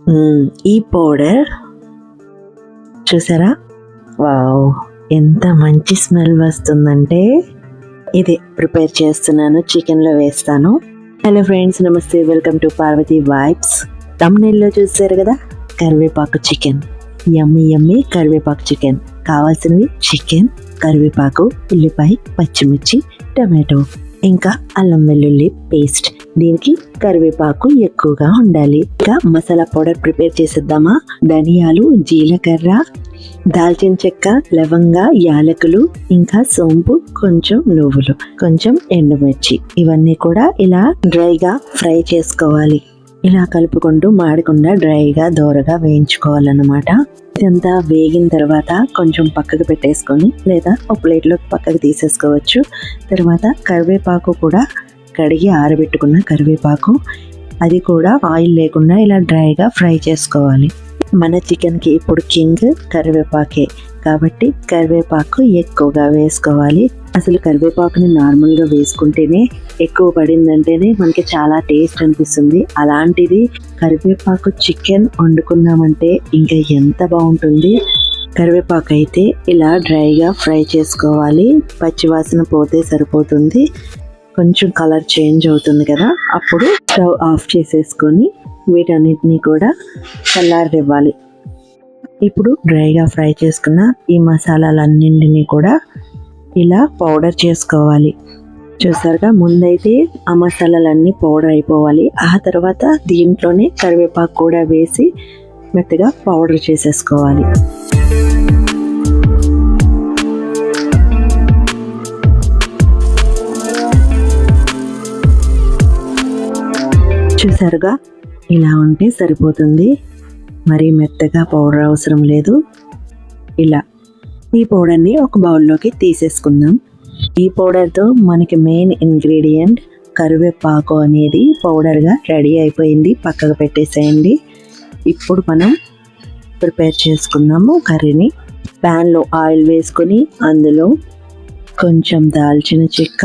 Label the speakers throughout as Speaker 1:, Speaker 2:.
Speaker 1: ఈ పౌడర్ చూసారా, వావ్ ఎంత మంచి స్మెల్ వస్తుందంటే ఇది ప్రిపేర్ చేస్తున్నాను, చికెన్లో వేస్తాను. హలో ఫ్రెండ్స్, నమస్తే, వెల్కమ్ టు పార్వతి వైబ్స్. తమ్నెయిల్లో చూసారు కదా, కరివేపాకు చికెన్, యమ్మీ యమ్మీ కరివేపాకు చికెన్. కావాల్సినవి చికెన్, కరివేపాకు, ఉల్లిపాయ, పచ్చిమిర్చి, టమాటో, ఇంకా అల్లం వెల్లుల్లి పేస్ట్. దీనికి కరివేపాకు ఎక్కువగా ఉండాలి. ఇంకా మసాలా పౌడర్ ప్రిపేర్ చేసేద్దామా. ధనియాలు, జీలకర్ర, దాల్చిన చెక్క, లవంగ, యాలకులు, ఇంకా సోంపు, కొంచెం నువ్వులు, కొంచెం ఎండుమిర్చి, ఇవన్నీ కూడా ఇలా డ్రైగా ఫ్రై చేసుకోవాలి. ఇలా కలుపుకుంటూ మాడకుండా డ్రైగా దోరగా వేయించుకోవాలన్నమాట. ఇదంతా వేగిన తర్వాత కొంచెం పక్కకు పెట్టేసుకొని లేదా ఒక ప్లేట్లో పక్కకు తీసేసుకోవచ్చు. తర్వాత కరివేపాకు కూడా కడిగి ఆరబెట్టుకున్న కరివేపాకు, అది కూడా ఆయిల్ లేకుండా ఇలా డ్రైగా ఫ్రై చేసుకోవాలి. మన చికెన్కి ఇప్పుడు కింగ్ కరివేపాకే కాబట్టి కరివేపాకు ఎక్కువగా వేసుకోవాలి. అసలు కరివేపాకుని నార్మల్గా వేసుకుంటేనే ఎక్కువ పడిందంటేనే మనకి చాలా టేస్ట్ అనిపిస్తుంది. అలాంటిది కరివేపాకు చికెన్ వండుకున్నామంటే ఇంకా ఎంత బాగుంటుంది. కరివేపాకు అయితే ఇలా డ్రైగా ఫ్రై చేసుకోవాలి. పచ్చివాసన పోతే సరిపోతుంది. కొంచెం కలర్ చేంజ్ అవుతుంది కదా, అప్పుడు స్టవ్ ఆఫ్ చేసేసుకొని వీటన్నిటిని కూడా చల్లారనివ్వాలి. ఇప్పుడు డ్రైగా ఫ్రై చేసుకున్న ఈ మసాలాలన్నింటినీ కూడా ఇలా పౌడర్ చేసుకోవాలి. చూసారుగా, ముందైతే ఆ మసాలాలన్నీ పౌడర్ అయిపోవాలి. ఆ తర్వాత దీంట్లోనే కరివేపాకు కూడా వేసి మెత్తగా పౌడర్ చేసేసుకోవాలి. చూసారుగా, ఇలా ఉంటే సరిపోతుంది. మరీ మెత్తగా పౌడర్ అవసరం లేదు. ఇలా ఈ పౌడర్ని ఒక బౌల్లోకి తీసేసుకుందాం. ఈ పౌడర్తో మనకి మెయిన్ ఇంగ్రీడియంట్ కరివేపాకు అనేది పౌడర్గా రెడీ అయిపోయింది. పక్కకు పెట్టేసేయండి. ఇప్పుడు మనం ప్రిపేర్ చేసుకుందాము కర్రీని. ప్యాన్లో ఆయిల్ వేసుకొని అందులో కొంచెం దాల్చిన చెక్క,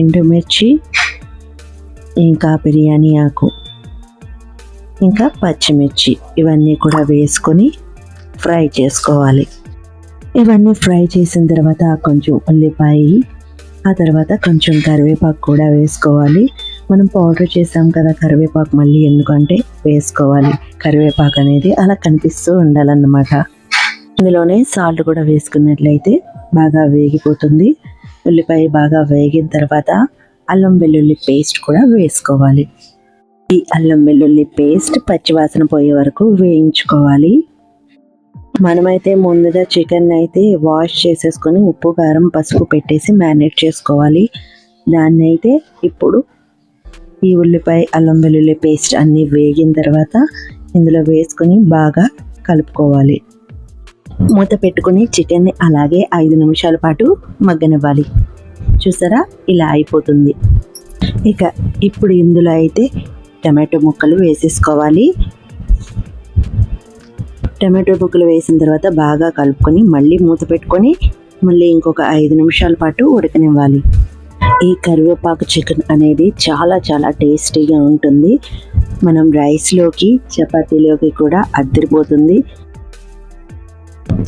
Speaker 1: ఎండుమిర్చి, ఇంకా బిర్యానీ ఆకు, ఇంకా పచ్చిమిర్చి, ఇవన్నీ కూడా వేసుకొని ఫ్రై చేసుకోవాలి. ఇవన్నీ ఫ్రై చేసిన తర్వాత కొంచెం ఉల్లిపాయ, ఆ తర్వాత కొంచెం కరివేపాకు కూడా వేసుకోవాలి. మనం పౌడర్ చేసాం కదా కరివేపాకు, మళ్ళీ ఎందుకంటే వేసుకోవాలి. కరివేపాకు అనేది అలా కనిపిస్తూ ఉండాలన్నమాట. ఇందులోనే సాల్ట్ కూడా వేసుకున్నట్లయితే బాగా వేగిపోతుంది. ఉల్లిపాయ బాగా వేగిన తర్వాత అల్లం వెల్లుల్లి పేస్ట్ కూడా వేసుకోవాలి. ఈ అల్లం వెల్లుల్లి పేస్ట్ పచ్చివాసన పోయే వరకు వేయించుకోవాలి. మనమైతే ముందుగా చికెన్ అయితే వాష్ చేసేసుకొని ఉప్పు, కారం, పసుపు పెట్టేసి మ్యారినేట్ చేసుకోవాలి. దాన్ని అయితే ఇప్పుడు ఈ ఉల్లిపాయ, అల్లం వెల్లుల్లి పేస్ట్ అన్నీ వేగిన తర్వాత ఇందులో వేసుకొని బాగా కలుపుకోవాలి. మూత పెట్టుకుని చికెన్ని అలాగే 5 నిమిషాల పాటు మగ్గనివ్వాలి. చూసారా, ఇలా అయిపోతుంది. ఇక ఇప్పుడు ఇందులో అయితే టమాటో ముక్కలు వేసేసుకోవాలి. టమాటో ముక్కలు వేసిన తర్వాత బాగా కలుపుకొని మళ్ళీ మూత పెట్టుకొని మళ్ళీ ఇంకొక 5 నిమిషాల పాటు ఉడకనివ్వాలి. ఈ కరివేపాకు చికెన్ అనేది చాలా చాలా టేస్టీగా ఉంటుంది. మనం రైస్లోకి, చపాతీలోకి కూడా అద్దరిపోతుంది.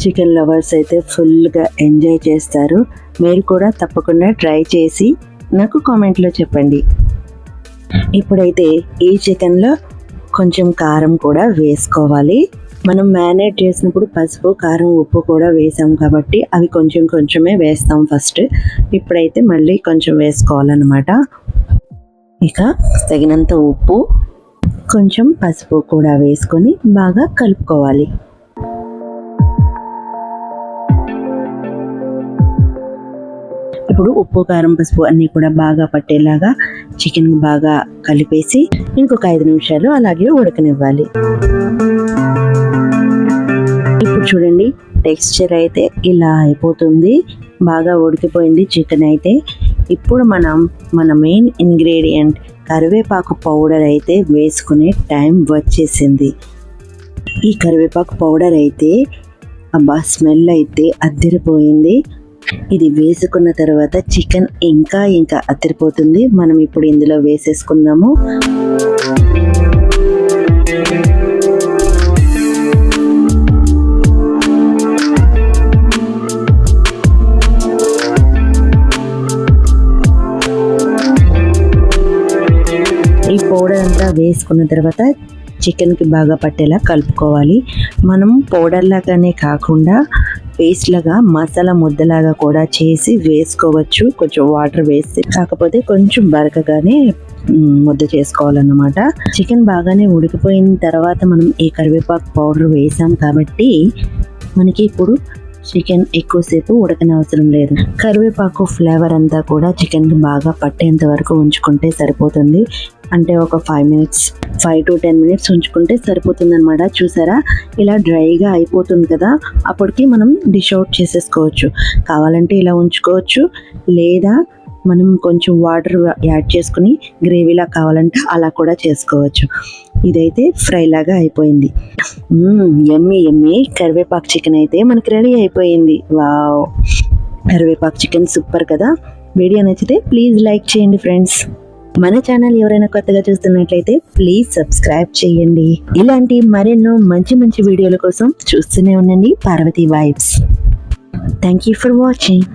Speaker 1: చికెన్ లవర్స్ అయితే ఫుల్గా ఎంజాయ్ చేస్తారు. మీరు కూడా తప్పకుండా ట్రై చేసి నాకు కామెంట్లో చెప్పండి. ఇప్పుడైతే ఈ చికెన్లో కొంచెం కారం కూడా వేసుకోవాలి. మనం మ్యారినేట్ చేసినప్పుడు పసుపు, కారం, ఉప్పు కూడా వేసాం కాబట్టి అవి కొంచెం కొంచెమే వేస్తాం ఫస్ట్. ఇప్పుడైతే మళ్ళీ కొంచెం వేసుకోవాలన్నమాట. ఇక తగినంత ఉప్పు, కొంచెం పసుపు కూడా వేసుకొని బాగా కలుపుకోవాలి. ఇప్పుడు ఉప్పు, కారం, పసుపు అన్నీ కూడా బాగా పట్టేలాగా చికెన్ బాగా కలిపేసి ఇంకొక 5 నిమిషాలు అలాగే ఉడకనివ్వాలి. ఇప్పుడు చూడండి, టెక్స్చర్ అయితే ఇలా అయిపోతుంది. బాగా ఉడికిపోయింది చికెన్ అయితే. ఇప్పుడు మన మెయిన్ ఇంగ్రీడియంట్ కరివేపాకు పౌడర్ అయితే వేసుకునే టైం వచ్చేసింది. ఈ కరివేపాకు పౌడర్ అయితే అబ్బా స్మెల్ అయితే అద్దరిపోయింది. ఇది వేసుకున్న తర్వాత చికెన్ ఇంకా అద్దరిపోతుంది. మనం ఇప్పుడు ఇందులో వేసేసుకుందాము. చేసుకున్న తర్వాత చికెన్కి బాగా పట్టేలా కలుపుకోవాలి. మనం పౌడర్ లాగానే కాకుండా పేస్ట్ లాగా మసాలా ముద్దలాగా కూడా చేసి వేసుకోవచ్చు, కొంచెం వాటర్ వేసి. కాకపోతే కొంచెం బరకగానే ముద్ద చేసుకోవాలన్నమాట. చికెన్ బాగానే ఉడికిపోయిన తర్వాత మనం ఈ కరివేపాకు పౌడర్ వేసాం కాబట్టి మనకి ఇప్పుడు చికెన్ ఎక్కువసేపు ఉడకనవసరం లేదు. కరివేపాకు ఫ్లేవర్ అంతా కూడా చికెన్కి బాగా పట్టేంత వరకు ఉంచుకుంటే సరిపోతుంది. అంటే ఒక 5 to 10 minutes ఉంచుకుంటే సరిపోతుంది అనమాట. చూసారా, ఇలా డ్రైగా అయిపోతుంది కదా, అప్పటికి మనం డిష్ అవుట్ చేసేసుకోవచ్చు. కావాలంటే ఇలా ఉంచుకోవచ్చు, లేదా మనం కొంచెం వాటర్ యాడ్ చేసుకుని గ్రేవీలా కావాలంటే అలా కూడా చేసుకోవచ్చు. ఇదైతే ఫ్రై లాగా అయిపోయింది. యమ్మీ యమ్మీ కరివేపాకు చికెన్ అయితే మనకి రెడీ అయిపోయింది. వావ్, కరివేపాకు చికెన్ సూపర్ కదా. వీడియో నచ్చితే ప్లీజ్ లైక్ చేయండి ఫ్రెండ్స్. మన ఛానల్ ఎవరైనా కొత్తగా చూస్తున్నట్లయితే ప్లీజ్ సబ్స్క్రైబ్ చేయండి. ఇలాంటి మరెన్నో మంచి మంచి వీడియోల కోసం చూస్తూనే ఉండండి Parvati vibes. Thank you for watching.